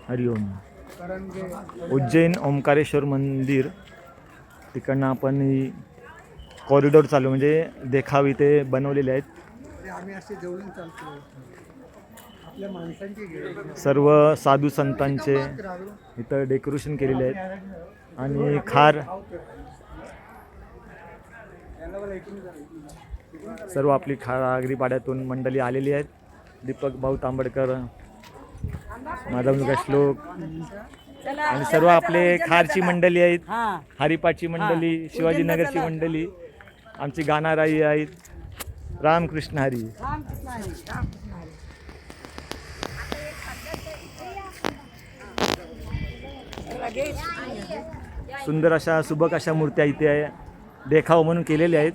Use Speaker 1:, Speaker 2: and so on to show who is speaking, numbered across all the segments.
Speaker 1: हरिओम. उज्जैन ओंकारेश्वर मंदिर, तिकडनं आपण कॉरिडॉर चालू म्हणजे देखाव इथे बनवलेले आहेत. सर्व साधू संतांचे इथं डेकोरेशन केलेले आहेत आणि खार सर्व आपली आगरी पाड्यातून मंडळी आलेली आहेत. दीपक भाऊ तांबडकर, माझा मुलगा श्लोक आणि सर्व आपले खारची मंडळी आहेत, हरिपाची मंडळी, शिवाजीनगरची मंडळी, आमची गाणाराई आहेत. रामकृष्ण हरी. सुंदर अशा सुबक अशा मूर्त्या इथे देखाव म्हणून केलेल्या आहेत.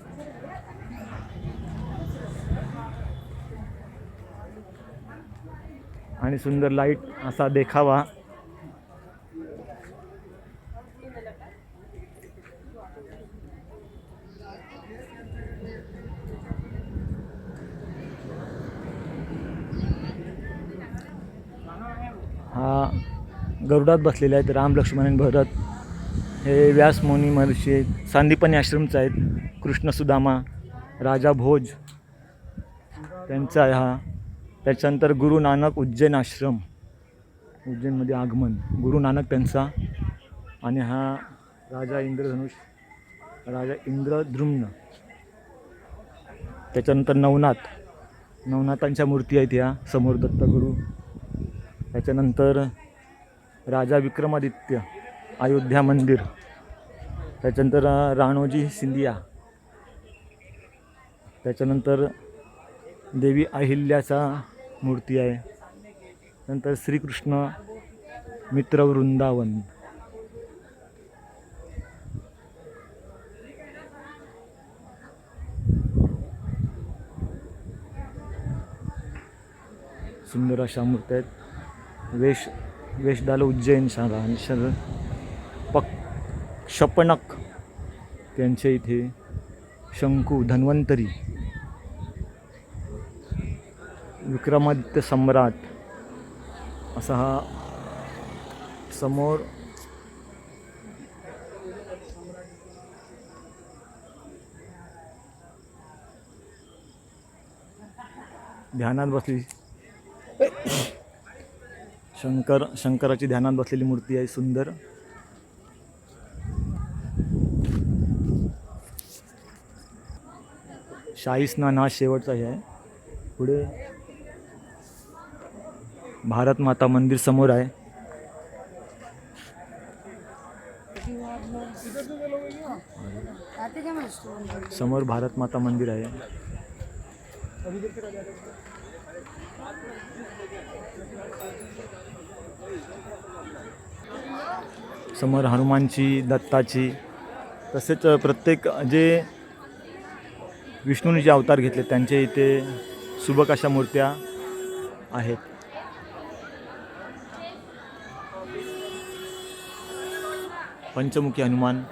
Speaker 1: आणि सुंदर लाईट असा देखावा. हा गरुडात बसलेले आहेत राम लक्ष्मण आणि भरत. हे व्यास मुनी महर्षी आहेत, सांदीपनी आश्रमचा आहेत. कृष्ण सुदामा, राजा भोज त्यांचा आहे हा. त्याच्यानंतर गुरु नानक उज्जैन आश्रम, उज्जैनमध्ये आगमन गुरु नानक त्यांचा. आणि हा राजा इंद्रधनुष, राजा इंद्रद्रुम्न. त्याच्यानंतर नवनाथांच्या मूर्ती आहेत ह्या समोर, दत्तगुरू. त्याच्यानंतर राजा विक्रमादित्य, अयोध्या मंदिर. त्याच्यानंतर राणोजी सिंधिया. त्याच्यानंतर देवी अहिल्याचा मूर्ती आहे. नंतर श्रीकृष्ण मित्र वृंदावन. सुंदर अशा मूर्त्या आहेत. वेशदाल उज्जैन शाला आणि शपनक त्यांच्या इथे. शंकू धन्वंतरी, विक्रमादित्य सम्राट असा हा समोर ध्यानात बसली शंकराची ध्यानात बसलेली मूर्ती आहे सुंदर. शाही स्नान हा शेवटचा आहे. पुढे भारत माता मंदिर समोर आहे. समोर भारत माता मंदिर आहे. समोर हनुमानची, दत्ताची, तसेच प्रत्येक जे विष्णूने जे अवतार घेतले त्यांचे इथे सुबक अशा मूर्त्या आहेत. पंचमुखी हनुमान,